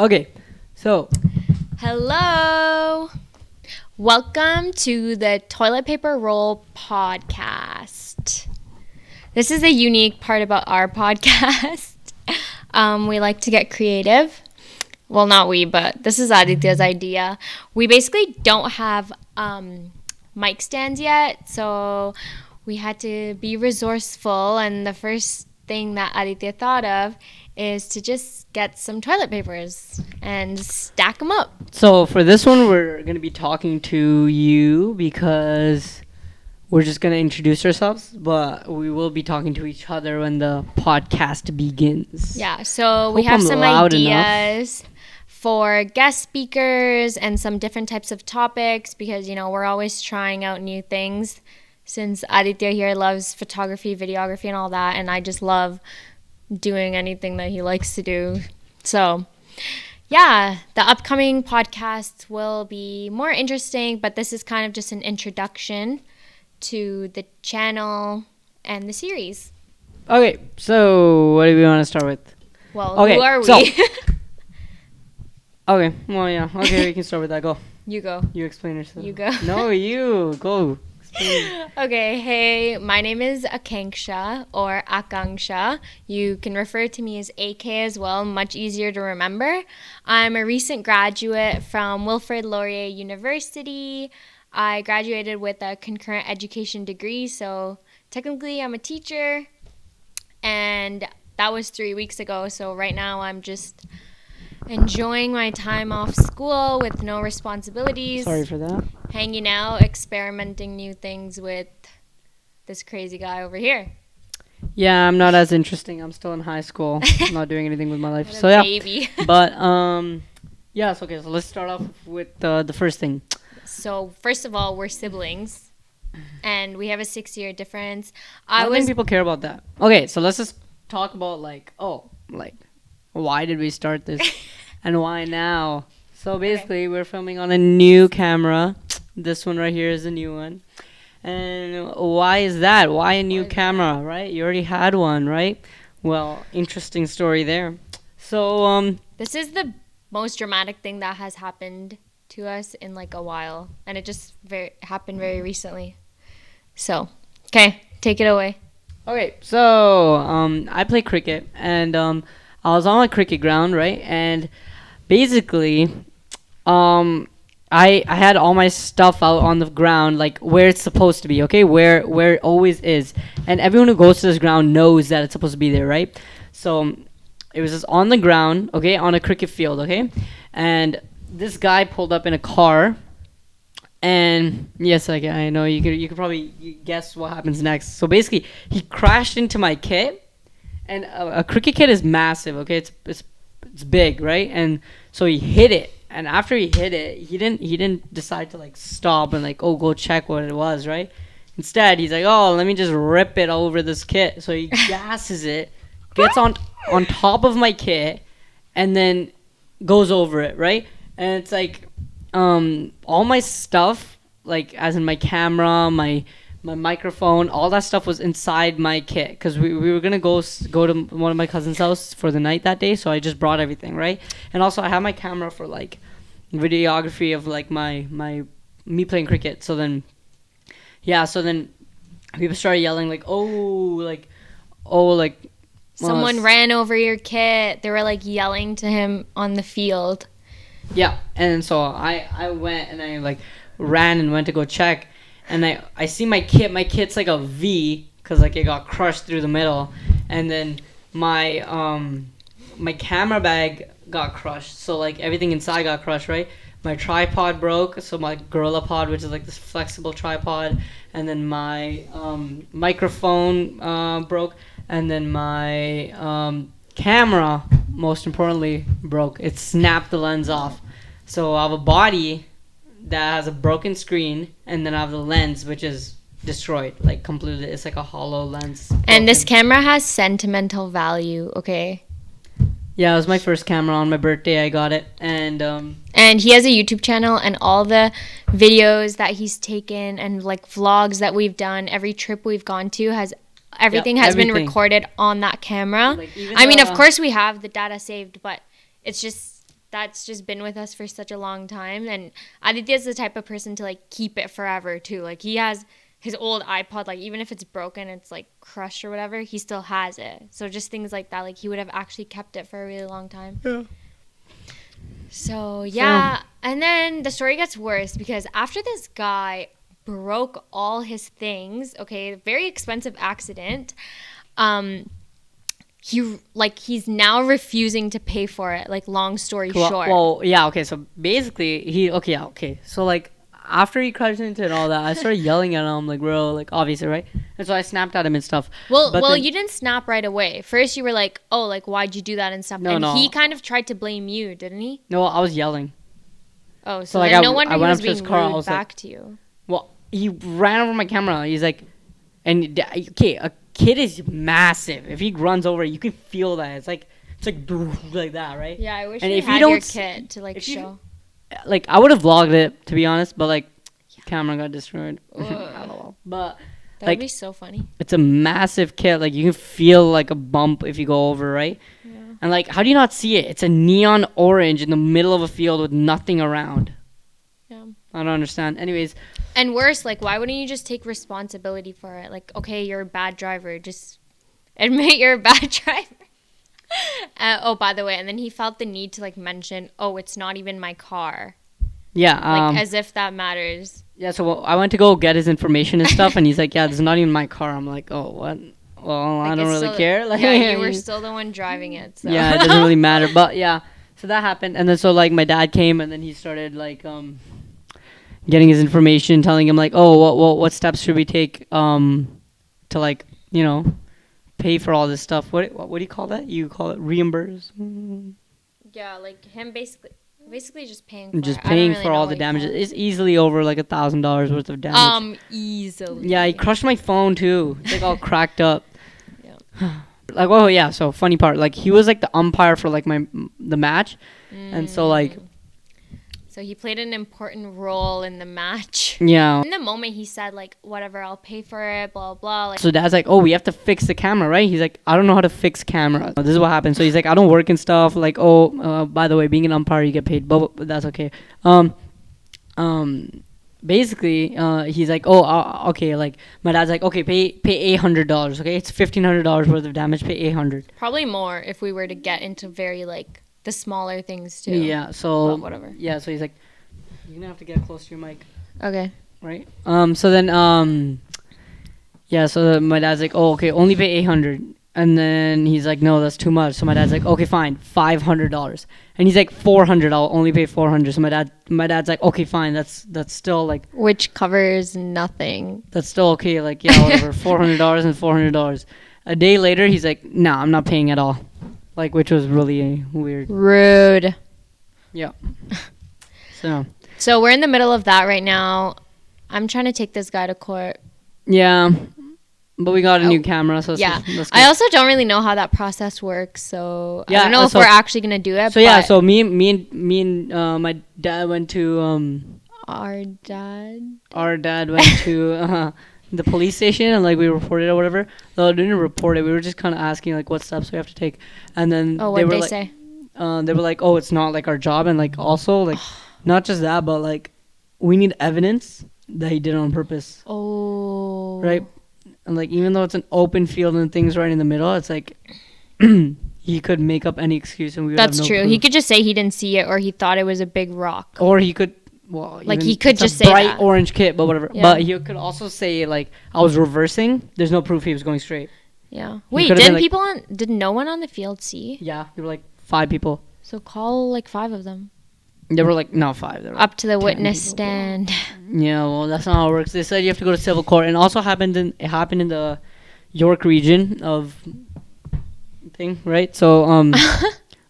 Okay, so Hello. Welcome to the Toilet Paper Roll podcast. This is a unique part about our podcast. We like to get creative. Well, not we, but this is Aditya's idea. We basically don't have mic stands yet, so we had to be resourceful. And the first thing that Aditya thought of is to just get some toilet papers and stack them up. so for this one, we're gonna be talking to you because we're just gonna introduce ourselves, but we will be talking to each other when the podcast begins. Yeah, so we Hope have I'm some loud ideas for guest speakers and some different types of topics because, we're always trying out new things since Aditya here loves photography, videography, and all that, and I just love doing anything that he likes to do. So, yeah, the upcoming podcasts will be more interesting, but this is kind of just an introduction to the channel and the series. Okay, so what do we want to start with? Well, Okay, who are we? so- Okay, well, yeah. Okay, we can start with that. Go. You go. You explain yourself. You go. No, you go. Explain. Okay, hey, my name is Akanksha or Akanksha. You can refer to me as AK as well, much easier to remember. I'm a recent graduate from Wilfrid Laurier University. I graduated with a concurrent education degree, so technically I'm a teacher, and that was 3 weeks ago, so right now I'm just enjoying my time off school with no responsibilities. Sorry for that. Hanging out, experimenting new things with this crazy guy over here. Yeah, I'm not as interesting. I'm still in high school. I'm not doing anything with my life. What So a yeah. baby. But yes. Okay. So let's start off with the first thing. So first of all, we're siblings, and we have a 6-year difference. I don't think people care about that. Okay. So let's just talk about why did we start this, and why now? So basically, we're filming on a new camera. This one right here is a new one. And why is that? Why a new camera, right? You already had one, right? Well, interesting story there. So, This is the most dramatic thing that has happened to us in like a while, and it just happened very recently. So, okay, take it away. okay, so, I play cricket, and, I was on my cricket ground, right? And basically, I had all my stuff out on the ground, like where it's supposed to be, okay? Where it always is. And everyone who goes to this ground knows that it's supposed to be there, right? So it was just on the ground, okay, on a cricket field, okay? And this guy pulled up in a car, and yes, I know you could probably guess what happens next. So basically, he crashed into my kit, and a cricket kit is massive, okay? It's big, right? And so he hit it. And after he hit it, he didn't decide to like stop and like go check what it was, right? Instead, he's like, oh, let me just rip it over this kit. So he gasses it, gets on top of my kit, and then goes over it, right? And it's like all my stuff, like as in my camera, my microphone, all that stuff was inside my kit because we were gonna go to one of my cousin's house for the night that day, so I just brought everything, right? And also I have my camera for like videography of like my me playing cricket. So then people started yelling like Someone ran over your kit. They were like yelling to him on the field. yeah. And so I went and I like ran and went to go check. And I see my kit. My kit's like a V because like it got crushed through the middle, and then my camera bag got crushed. So like everything inside got crushed, right? My tripod broke. So my Gorilla Pod, which is like this flexible tripod, and then my microphone broke, and then my camera, most importantly, broke. It snapped the lens off. So I have a body that has a broken screen, and then I have the lens, which is destroyed, like completely. It's like a hollow lens. And this camera has sentimental value, okay? Yeah, it was my first camera. On my birthday I got it. And he has a YouTube channel, and all the videos that he's taken and like vlogs that we've done, every trip we've gone to has everything been recorded on that camera. Like, I mean, of course we have the data saved, but it's just that's just been with us for such a long time. And Aditya's the type of person to like keep it forever too. Like he has his old iPod, like even if it's broken, it's like crushed or whatever, he still has it. So just things like that, like he would have actually kept it for a really long time. Yeah. So yeah, and then the story gets worse because after this guy broke all his things, okay, very expensive accident, he's now refusing to pay for it. Like, long story short. Well, yeah, okay. So basically, okay. So like after he crashed into it and all that, I started yelling at him, like, bro, like, obviously, right? And so I snapped at him and stuff. Well, But then, you didn't snap right away. First, you were like, "Oh, like, why'd you do that?" and stuff. No, and no. he kind of tried to blame you, didn't he? no, I was yelling. Oh, so like, then I- no wonder I he went was up to his being car, I rude was like- back to you. Well, he ran over my camera. He's like, okay, a kid is massive. If he runs over, you can feel that. It's like like that, right? Yeah, I wish And we if you had don't your s- kid to like if you- show. Like I would have vlogged it, to be honest, but like camera got destroyed. Ugh. But That like- would be so funny. it's a massive kid. Like you can feel like a bump if you go over, right? Yeah. And like, how do you not see it? It's a neon orange in the middle of a field with nothing around. Yeah. I don't understand. Anyways, And worse, like, why wouldn't you just take responsibility for it? Like, okay, you're a bad driver. Just admit you're a bad driver. Oh, by the way, and then he felt the need to like mention, "Oh, it's not even my car," yeah. like as if that matters. Yeah, so I went to go get his information and stuff, and he's like, "Yeah, this is not even my car." I'm like, "Oh, what? Well, I Like, don't it's really still- care." Like, Yeah, you were still the one driving it. So. yeah, it doesn't really matter. But yeah, so that happened, and then so like my dad came, and then he started like getting his information, telling him like, "Oh, what steps should we take to like pay for all this stuff? What do you call that? You call it reimburse? Yeah, like him basically just paying. For Just it. I don't paying really for know all what the he damages. called it. It's easily over like $1,000 worth of damage. Easily. Yeah, he crushed my phone too. It's like all cracked up. Yeah. Like, oh yeah, so funny part, like he was like the umpire for like the match, and so like So he played an important role in the match. yeah. In the moment, he said like, "Whatever, I'll pay for it." Blah blah. Like, So dad's like, oh, we have to fix the camera, right? He's like, I don't know how to fix cameras. This is what happened. So he's like, I don't work and stuff. Like, by the way, being an umpire, you get paid, but that's okay. Basically, he's like, oh, okay. Like my dad's like, okay, pay $800. Okay, it's $1,500 worth of damage. Pay 800. probably more if we were to get into very like the smaller things too. Yeah. So But whatever. Yeah. So he's like, you're gonna have to get close to your mic. Okay. Right. So then yeah, so my dad's like, oh, okay, only pay 800. And then he's like, no, that's too much. So my dad's like, okay, fine, $500. And he's like, 400. I'll only pay 400. So my dad's like, okay, fine, that's still like, Which covers nothing. that's still okay. Like, yeah, whatever, $400 and $400. A day later, he's like, no, I'm not paying at all. Like, which was really weird. Rude. Yeah. So So we're in the middle of that right now. I'm trying to take this guy to court. yeah, but we got a new Oh, camera, so Yeah. that's I also don't really know how that process works, so I Yeah, don't know if so- we're actually gonna do it. So yeah, but so me and my dad went to our dad. our dad went to the police station and like we reported it or whatever. No, we didn't report it. We were just kind of asking like what steps we have to take, and then Oh, they what were they like, say? they were like, oh, it's not like our job, and like also like not just that, but like we need evidence that he did it on purpose, Oh. right? And like even though it's an open field and things right in the middle, it's like he could make up any excuse and we would That's have no true. proof. He could just say he didn't see it or he thought it was a big rock. Or he could, well, Like, even- he could it's a just say bright that. orange kit, but whatever. Yeah. But he could also say like I was reversing. There's no proof he was going straight. Yeah. Wait, could've been, like- did no one on the field see? Yeah, there were like 5 people. So call like 5 of them. There were like no 5. There were Up to the 10 witness people. stand. Yeah, well, that's not how it works. They said you have to go to civil court, and also it happened in the York region of thing, right? So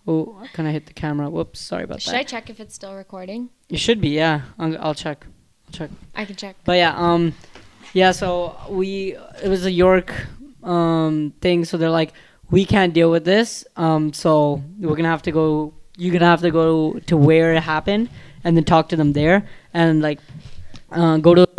oh, can I hit the camera? Whoops, sorry about Should that. I check if it's still recording? It should be, yeah. I'll check. I can check. But yeah, yeah. So it was a York thing. So they're like, we can't deal with this. So we're gonna have to go. You're gonna have to go to where it happened and then talk to them there and like go to